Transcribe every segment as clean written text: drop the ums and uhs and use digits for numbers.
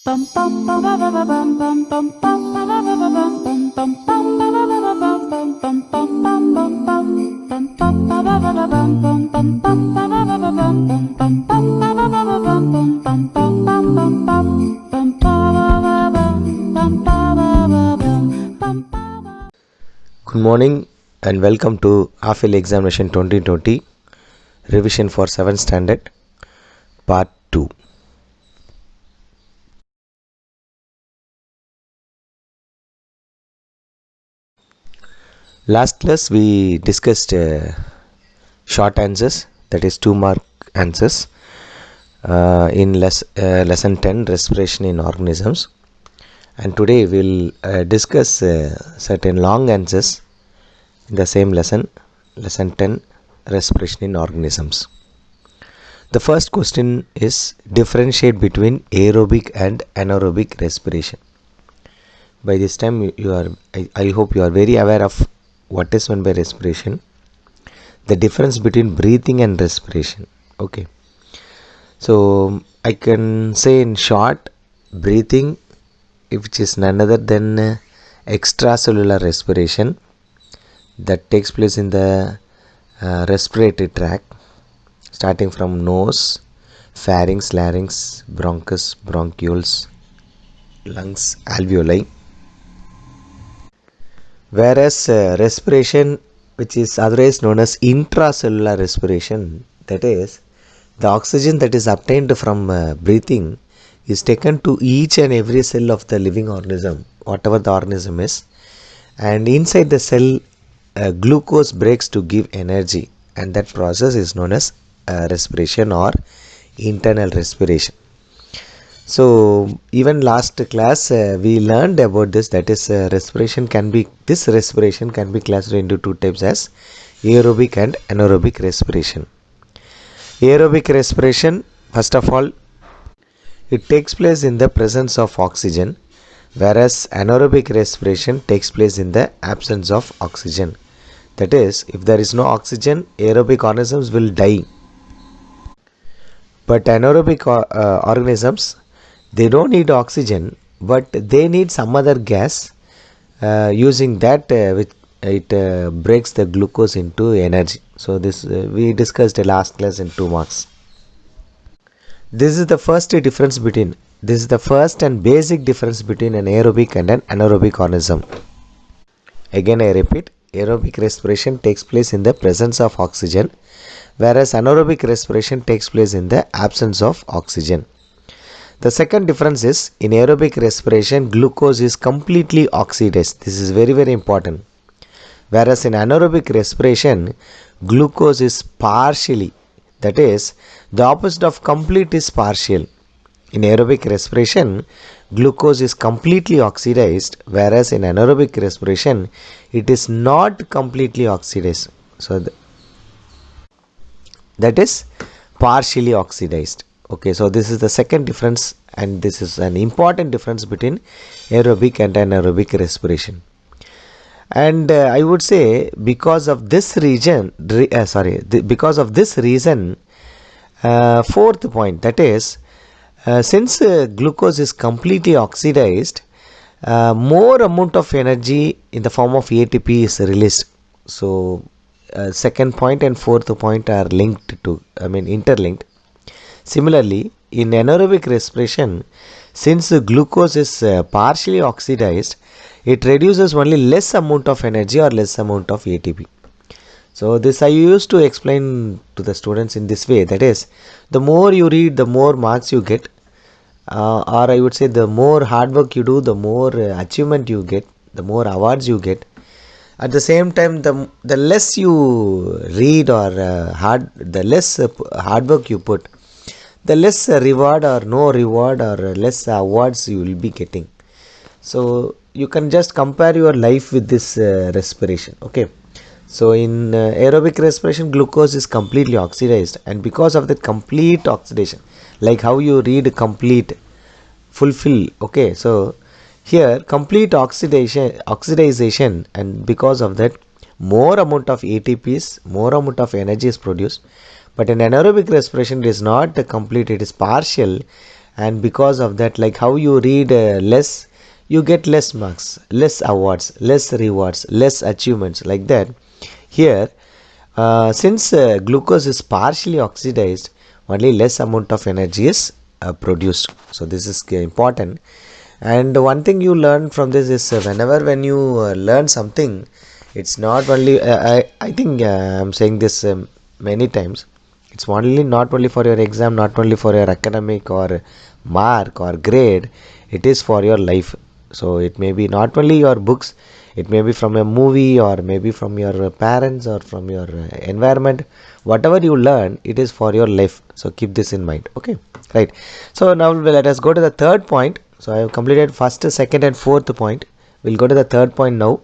Good morning and welcome to half-yearly examination 2020 revision for 7th standard part 2. Last class we discussed short answers, that is 2-mark answers in lesson 10, respiration in organisms, and today we will discuss certain long answers in the same lesson 10, respiration in organisms. The first question is differentiate between aerobic and anaerobic respiration. By this time I hope you are very aware of what is meant by respiration, the difference between breathing and respiration. Okay, so I can say in short, breathing, which is none other than extracellular respiration that takes place in the respiratory tract, starting from nose, pharynx, larynx, bronchus, bronchioles, lungs, alveoli. Whereas respiration, which is otherwise known as intracellular respiration, that is, the oxygen that is obtained from breathing is taken to each and every cell of the living organism, whatever the organism is, and inside the cell glucose breaks to give energy, and that process is known as respiration or internal respiration. So even last class we learned about this, that is respiration can be classified into two types as aerobic and anaerobic respiration. Aerobic respiration, first of all, it takes place in the presence of oxygen, whereas anaerobic respiration takes place in the absence of oxygen. That is, if there is no oxygen, aerobic organisms will die. But anaerobic organisms, they don't need oxygen, but they need some other gas. Using that, which it breaks the glucose into energy. So this we discussed last class in 2 marks. This is the first and basic difference between an aerobic and an anaerobic organism. Again I repeat, aerobic respiration takes place in the presence of oxygen, whereas anaerobic respiration takes place in the absence of oxygen. The second difference is, in aerobic respiration, glucose is completely oxidized. This is very, very important. Whereas in anaerobic respiration, glucose is partially, that is, the opposite of complete is partial. In aerobic respiration, glucose is completely oxidized, whereas in anaerobic respiration, it is not completely oxidized. So that is partially oxidized. Okay, so this is the second difference, and this is an important difference between aerobic and anaerobic respiration. And I would say because of this reason, fourth point, that is, since glucose is completely oxidized, more amount of energy in the form of ATP is released. So second point and fourth point are interlinked. Similarly, in anaerobic respiration, since the glucose is partially oxidized, it reduces only less amount of energy or less amount of ATP. So this I used to explain to the students in this way, that is, the more you read, the more marks you get, or I would say the more hard work you do, the more achievement you get, the more awards you get. At the same time, the less you read or the less hard work you put, the less reward or no reward or less awards you will be getting. So you can just compare your life with this respiration. Okay, so in aerobic respiration, glucose is completely oxidized, and because of the complete oxidation, like how you read complete, fulfill. Okay, so here complete oxidization, and because of that, more amount of ATPs, more amount of energy is produced. But in anaerobic respiration, it is not complete, it is partial, and because of that, like how you read less, you get less marks, less awards, less rewards, less achievements, like that. Here, since glucose is partially oxidized, only less amount of energy is produced. So this is important. And one thing you learn from this is whenever when you learn something, it's not only I think I'm saying this many times. It's only not only for your exam, not only for your academic or mark or grade. It is for your life. So it may be not only your books, it may be from a movie or maybe from your parents or from your environment. Whatever you learn, it is for your life. So keep this in mind. Okay, right. So now let us go to the third point. So I have completed first, second and fourth point. We'll go to the third point now.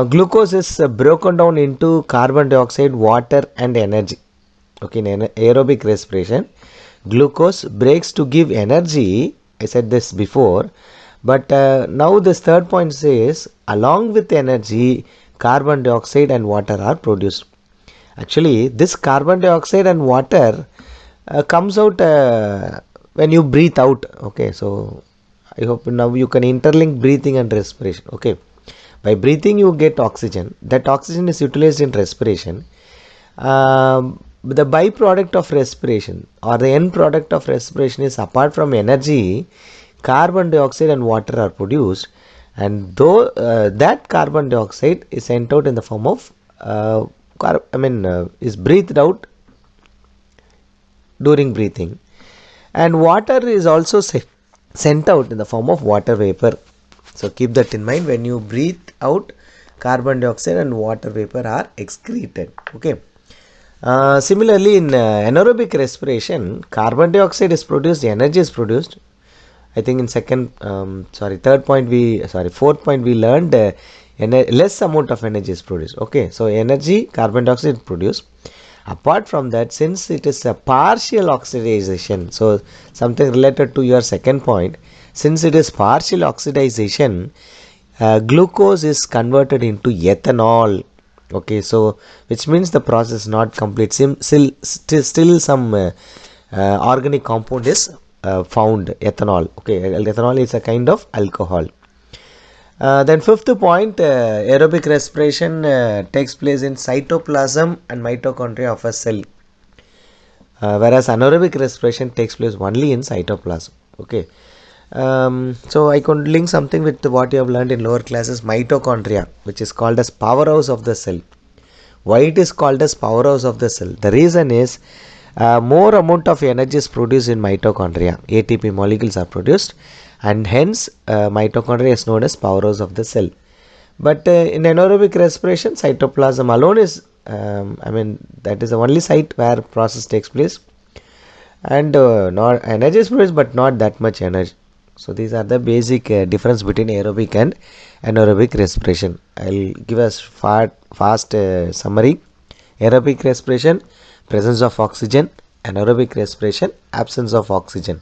Glucose is broken down into carbon dioxide, water and energy. Okay, in aerobic respiration, glucose breaks to give energy. I said this before, but now this third point says along with energy, carbon dioxide and water are produced. Actually, this carbon dioxide and water comes out when you breathe out. Okay, so I hope now you can interlink breathing and respiration. Okay, by breathing you get oxygen. That oxygen is utilized in respiration. The byproduct of respiration or the end product of respiration is, apart from energy, carbon dioxide and water are produced, and though that carbon dioxide is sent out in the form of is breathed out during breathing, and water is also sent out in the form of water vapor. So keep that in mind. When you breathe out, carbon dioxide and water vapor are excreted. Okay. Similarly, in anaerobic respiration, carbon dioxide is produced, energy is produced. I think in fourth point we learned less amount of energy is produced. Okay, so energy, carbon dioxide is produced. Apart from that, since it is a partial oxidization, so something related to your second point, since it is partial oxidization, glucose is converted into ethanol. Okay, so which means the process is not complete. Still some organic compound is found, ethanol. Okay, ethanol is a kind of alcohol. Then fifth point, aerobic respiration takes place in cytoplasm and mitochondria of a cell, whereas anaerobic respiration takes place only in cytoplasm. Okay, so I could link something with what you have learned in lower classes, mitochondria, which is called as powerhouse of the cell. Why it is called as powerhouse of the cell? The reason is more amount of energy is produced in mitochondria. ATP molecules are produced, and hence mitochondria is known as powerhouse of the cell. But in anaerobic respiration, cytoplasm alone is that is the only site where process takes place, and not energy is produced but not that much energy. So these are the basic difference between aerobic and anaerobic respiration. I'll give us fast summary. Aerobic respiration, presence of oxygen. Anaerobic respiration, absence of oxygen.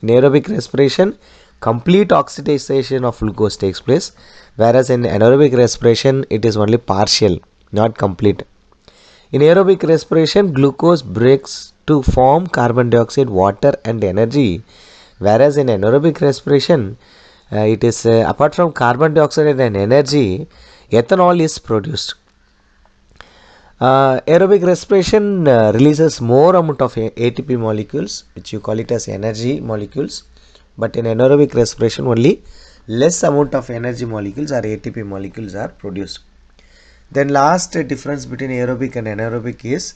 In aerobic respiration, complete oxidization of glucose takes place, whereas in anaerobic respiration it is only partial, not complete. In aerobic respiration, glucose breaks to form carbon dioxide, water and energy, whereas in anaerobic respiration it is apart from carbon dioxide and energy, ethanol is produced. Aerobic respiration releases more amount of ATP molecules, which you call it as energy molecules, but in anaerobic respiration only less amount of energy molecules or ATP molecules are produced. Then last difference between aerobic and anaerobic is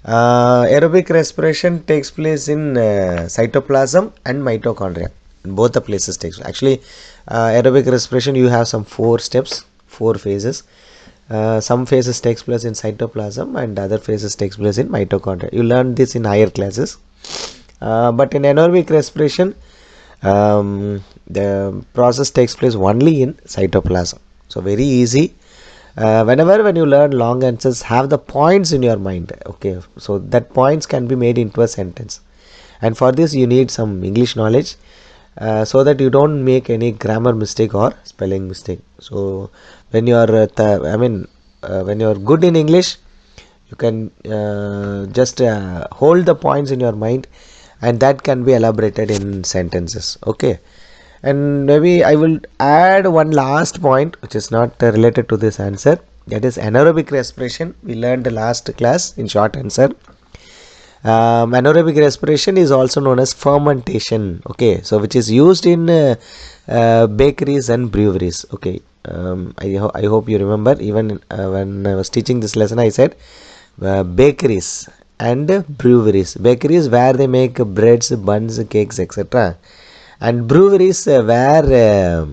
aerobic respiration takes place in cytoplasm and mitochondria. In both the places takes. Actually, aerobic respiration you have some 4 steps, 4 phases. Some phases takes place in cytoplasm and other phases takes place in mitochondria. You learn this in higher classes. But in anaerobic respiration, the process takes place only in cytoplasm. So very easy. Whenever when you learn long answers, have the points in your mind. Okay, so that points can be made into a sentence, and for this you need some English knowledge, so that you don't make any grammar mistake or spelling mistake. So when you are when you are good in English, you can just hold the points in your mind and that can be elaborated in sentences. Okay, and maybe I will add one last point which is not related to this answer, that is anaerobic respiration. We learned the last class in short answer. Anaerobic respiration is also known as fermentation. Okay, so which is used in bakeries and breweries. Okay, I hope you remember, even when I was teaching this lesson I said bakeries and breweries. Bakeries where they make breads, buns, cakes, etc., and breweries where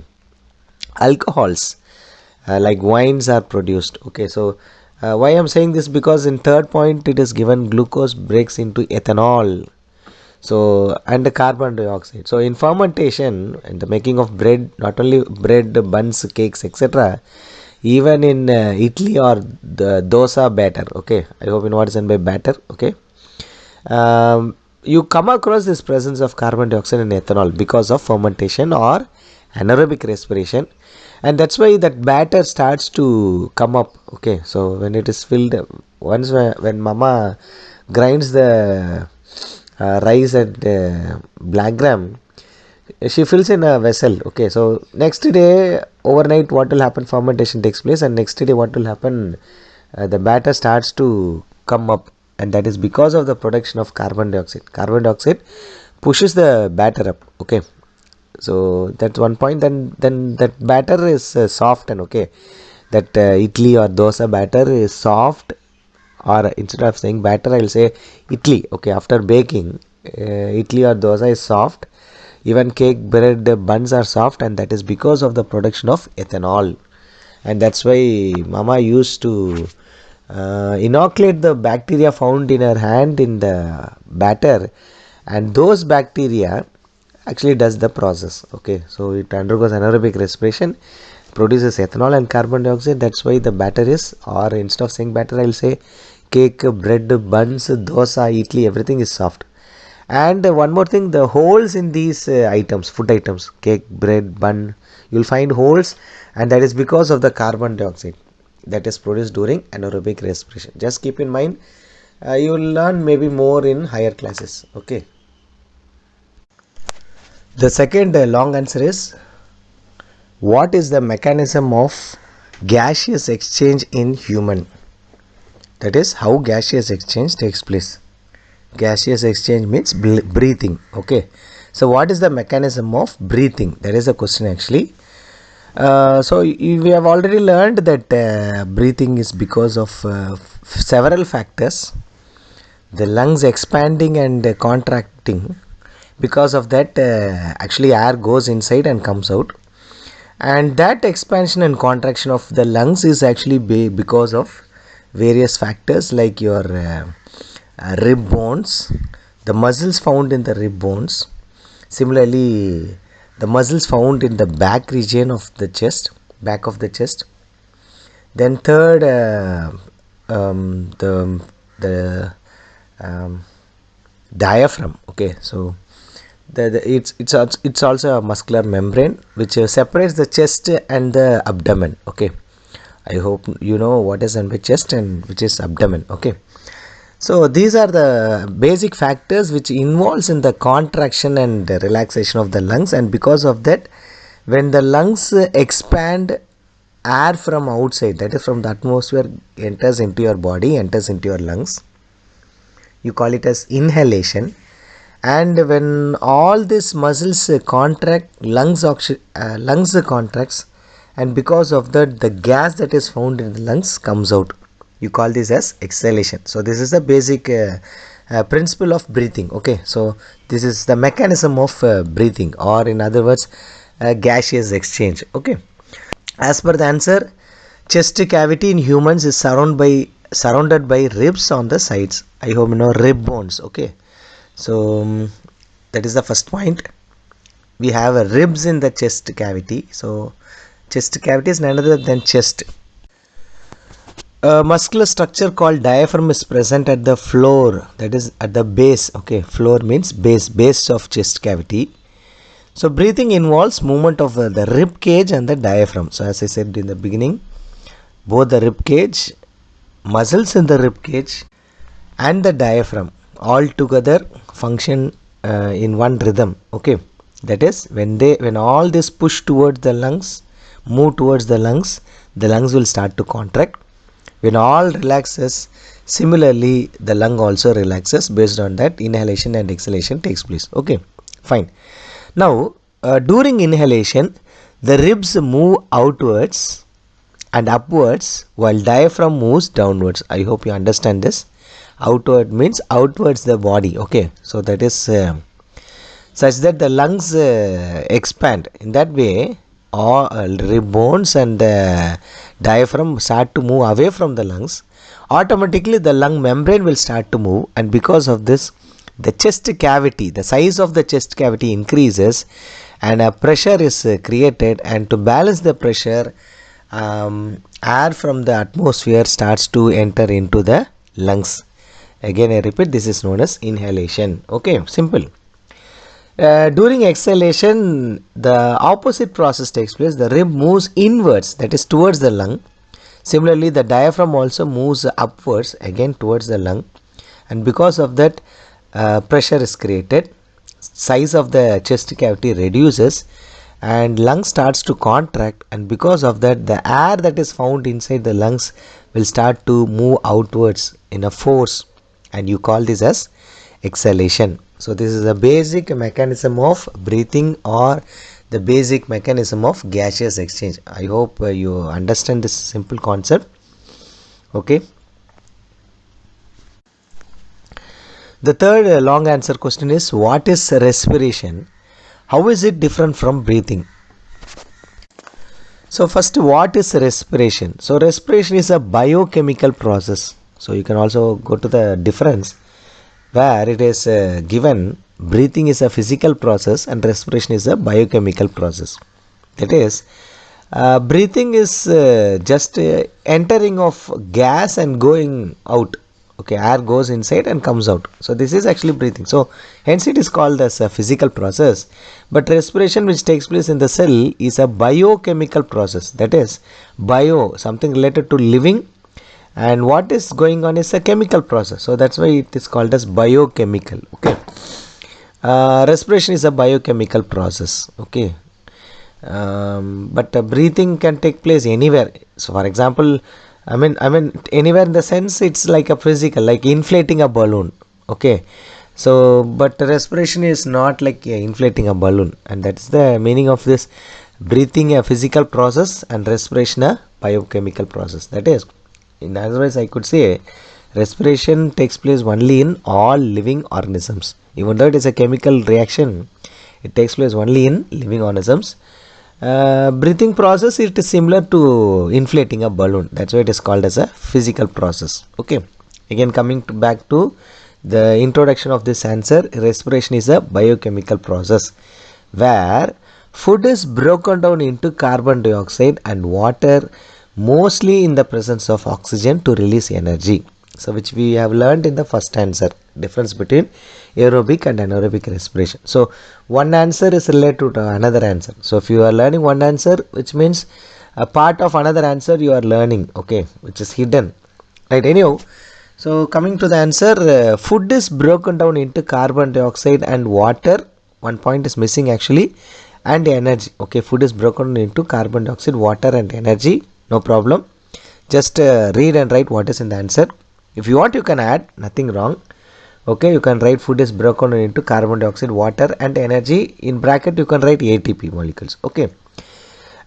alcohols like wines are produced. Okay, so why I'm saying this, because in third point it is given glucose breaks into ethanol, so and the carbon dioxide. So in fermentation and the making of bread, not only bread, buns, cakes, etc., even in Italy or the dosa batter. Okay, I hope you know what is meant by batter. Okay, you come across this presence of carbon dioxide in ethanol because of fermentation or anaerobic respiration, and that's why that batter starts to come up. Okay, so when it is filled, once when mama grinds the rice at black gram, she fills in a vessel. Okay, so next day overnight what will happen, fermentation takes place, and next day what will happen, the batter starts to come up, and that is because of the production of carbon dioxide. Carbon dioxide pushes the batter up. Okay, so that's one point. Then that batter is soft, and okay, that idli or dosa batter is soft, or instead of saying batter I will say idli. Okay, after baking, idli or dosa is soft, even cake, bread, buns are soft, and that is because of the production of ethanol. And that's why mama used to inoculate the bacteria found in her hand in the batter, and those bacteria actually does the process. Okay, so it undergoes anaerobic respiration, produces ethanol and carbon dioxide. That's why the batter is, or instead of saying batter I'll say cake, bread, buns, dosa, idli, everything is soft. And one more thing, the holes in these items, food items, cake, bread, bun, you'll find holes, and that is because of the carbon dioxide that is produced during anaerobic respiration. Just keep in mind, you will learn maybe more in higher classes. Okay. The second long answer is, what is the mechanism of gaseous exchange in human? That is how gaseous exchange takes place. Gaseous exchange means breathing. Okay, so what is the mechanism of breathing? That is the question actually. So we have already learned that breathing is because of several factors. The lungs expanding and contracting. Because of that, actually air goes inside and comes out, and that expansion and contraction of the lungs is actually because of various factors like your rib bones, the muscles found in the rib bones, similarly the muscles found in the back region of the chest, back of the chest. Then third, the diaphragm. Okay, so it's also a muscular membrane which separates the chest and the abdomen. Okay, I hope you know what is in the chest and which is abdomen. Okay, so these are the basic factors which involves in the contraction and relaxation of the lungs, and because of that, when the lungs expand, air from outside, that is from the atmosphere, enters into your body, enters into your lungs. You call it as inhalation. And when all these muscles contract, lungs contracts, and because of that the gas that is found in the lungs comes out. You call this as exhalation. So this is the basic principle of breathing. Okay, so this is the mechanism of breathing, or in other words, gaseous exchange. Okay, as per the answer, chest cavity in humans is surrounded by ribs on the sides. I hope you know rib bones. Okay, so that is the first point. We have ribs in the chest cavity. So chest cavity is none other than chest. A muscular structure called diaphragm is present at the floor, that is at the base. Okay, floor means base of chest cavity. So breathing involves movement of the rib cage and the diaphragm. So as I said in the beginning, both the rib cage, muscles in the rib cage and the diaphragm all together function in one rhythm. Okay, that is when all this push towards the lungs, move towards the lungs will start to contract. When all relaxes, similarly the lung also relaxes. Based on that, inhalation and exhalation takes place. Okay, fine. Now during inhalation, the ribs move outwards and upwards while diaphragm moves downwards. I hope you understand this. Outward means outwards the body. Okay, so that is such that the lungs expand. In that way, all rib bones and the diaphragm start to move away from the lungs. Automatically the lung membrane will start to move, and because of this, the chest cavity, the size of the chest cavity increases, and a pressure is created, and to balance the pressure, air from the atmosphere starts to enter into the lungs. Again I repeat, this is known as inhalation. Okay, simple. During exhalation, the opposite process takes place. The rib moves inwards, that is towards the lung. Similarly, the diaphragm also moves upwards, again towards the lung, and because of that, pressure is created. Size of the chest cavity reduces, and lung starts to contract, and because of that, the air that is found inside the lungs will start to move outwards in a force, and you call this as exhalation. So this is the basic mechanism of breathing, or the basic mechanism of gaseous exchange. I hope you understand this simple concept. Okay. The third long answer question is, what is respiration? How is it different from breathing? So first, what is respiration? So respiration is a biochemical process. So you can also go to the difference, where it is given breathing is a physical process and respiration is a biochemical process. That is, breathing is just entering of gas and going out. Okay, air goes inside and comes out. So this is actually breathing. So hence it is called as a physical process. But respiration, which takes place in the cell, is a biochemical process. That is, bio, something related to living, and what is going on is a chemical process. So that's why it is called as biochemical. Okay, respiration is a biochemical process. Okay, but breathing can take place anywhere. So for example, I mean anywhere in the sense, it's like a physical, like inflating a balloon. Okay, so but respiration is not like inflating a balloon, and that's the meaning of this: breathing a physical process and respiration a biochemical process. That is, in other words, I could say respiration takes place only in all living organisms. Even though it is a chemical reaction, it takes place only in living organisms. Breathing process, it is similar to inflating a balloon. That's why it is called as a physical process. Okay, again coming back to the introduction of this answer, respiration is a biochemical process where food is broken down into carbon dioxide and water, mostly in the presence of oxygen, to release energy. So which we have learned in the first answer, difference between aerobic and anaerobic respiration. So one answer is related to another answer. So if you are learning one answer, which means a part of another answer you are learning, okay, which is hidden, right? Anyhow, so coming to the answer, food is broken down into carbon dioxide and water. One point is missing actually, and energy. Okay, food is broken into carbon dioxide, water and energy. No problem. Just read and write what is in the answer. If you want, you can add, nothing wrong. Okay, you can write food is broken into carbon dioxide, water and energy. In bracket you can write ATP molecules. Okay,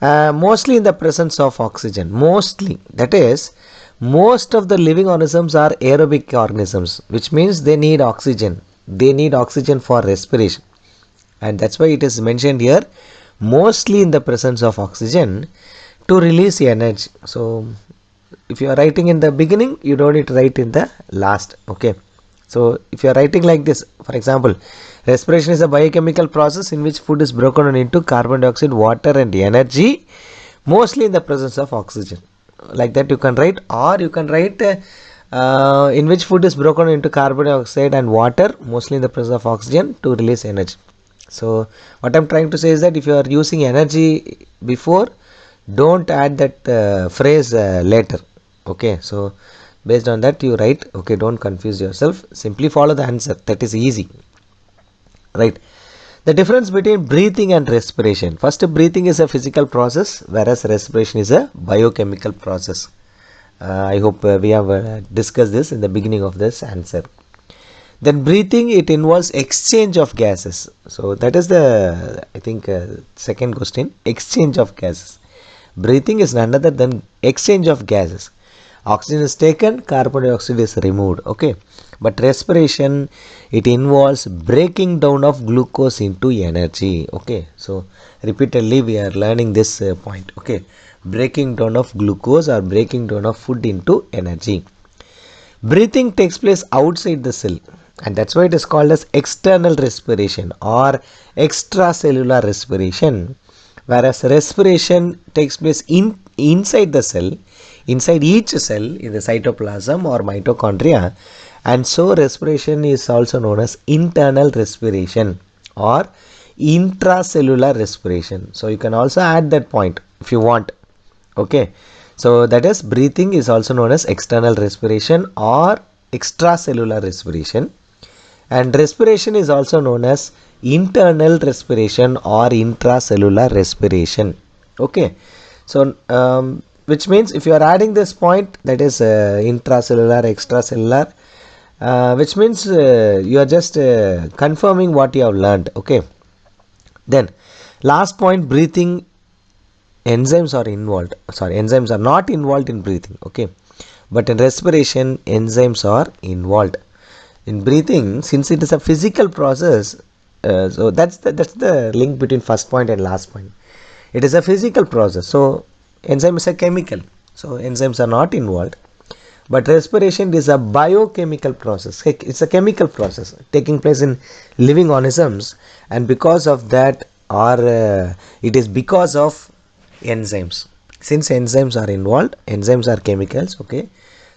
mostly in the presence of oxygen. Mostly, that is, most of the living organisms are aerobic organisms, which means they need oxygen. They need oxygen for respiration, and that's why it is mentioned here, mostly in the presence of oxygen, to release energy. So if you are writing in the beginning, you don't need to write in the last. Okay, so if you are writing like this, for example, respiration is a biochemical process in which food is broken into carbon dioxide, water and energy, mostly in the presence of oxygen. Like that you can write, or you can write in which food is broken into carbon dioxide and water, mostly in the presence of oxygen, to release energy. So what I'm trying to say is that if you are using energy before, don't add that phrase later. Okay, so based on that you write. Okay, don't confuse yourself, simply follow the answer, that is easy. right? The difference between breathing and respiration. First, breathing is a physical process, whereas respiration is a biochemical process. I hope we have discussed this in the beginning of this answer. Then breathing, it involves exchange of gases. So that is the, I think, second question, exchange of gases. Breathing is none other than exchange of gases. Oxygen is taken, carbon dioxide is removed. Okay, but respiration, it involves breaking down of glucose into energy. Okay, so repeatedly we are learning this point. Okay, breaking down of glucose or breaking down of food into energy. Breathing takes place outside the cell, and that's why it is called as external respiration or extracellular respiration, whereas respiration takes place inside the cell, inside each cell in the cytoplasm or mitochondria, and so respiration is also known as internal respiration or intracellular respiration. So you can also add that point if you want. Okay, so that is breathing is also known as external respiration or extracellular respiration, and respiration is also known as internal respiration or intracellular respiration. Okay, so which means if you are adding this point, that is intracellular, extracellular, which means you are just confirming what you have learned. Okay, then last point, breathing, enzymes are involved, sorry, enzymes are not involved in breathing. Okay, but in respiration enzymes are involved. In breathing, since it is a physical process, so that's the link between first point and last point. It is a physical process, so enzyme is a chemical, so enzymes are not involved. But respiration is a biochemical process. It's a chemical process taking place in living organisms, and because of that, or it is because of enzymes. Since enzymes are involved, enzymes are chemicals. Okay,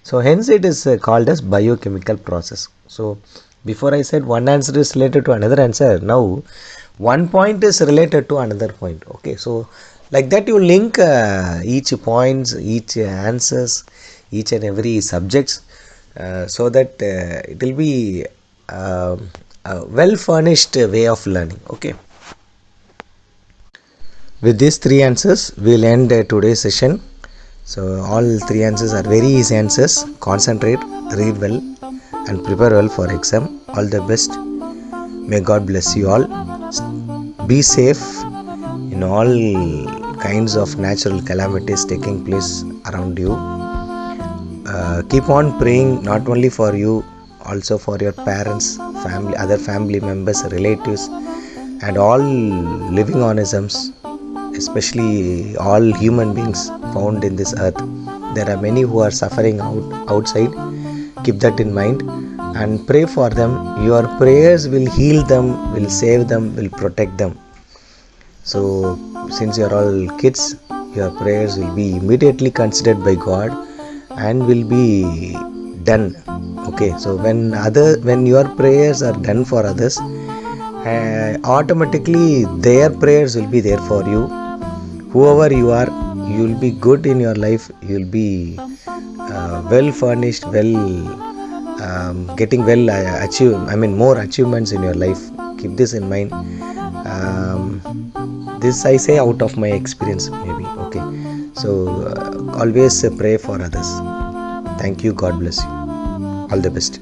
so hence it is called as biochemical process. So before I said one answer is related to another answer, now one point is related to another point. Okay, so like that you link each points, each answers, each and every subjects, so that it will be a well furnished way of learning. Okay, with these three answers we'll end today's session. So all three answers are very easy answers. Concentrate, read well and prepare well for exam. All the best. May God bless you all. Be safe in all kinds of natural calamities taking place around you. Keep on praying, not only for you, also for your parents, family, other family members, relatives, and all living organisms, especially all human beings found in this earth. There are many who are suffering outside. Keep that in mind and pray for them. Your prayers will heal them, will save them, will protect them. So since you are all kids, your prayers will be immediately considered by God and will be done. Okay, so when your prayers are done for others, automatically their prayers will be there for you. Whoever you are, you will be good in your life. You will be well furnished, getting well more achievements in your life. Keep this in mind. This I say out of my experience, maybe. Okay, so always pray for others. Thank you. God bless you. All the best.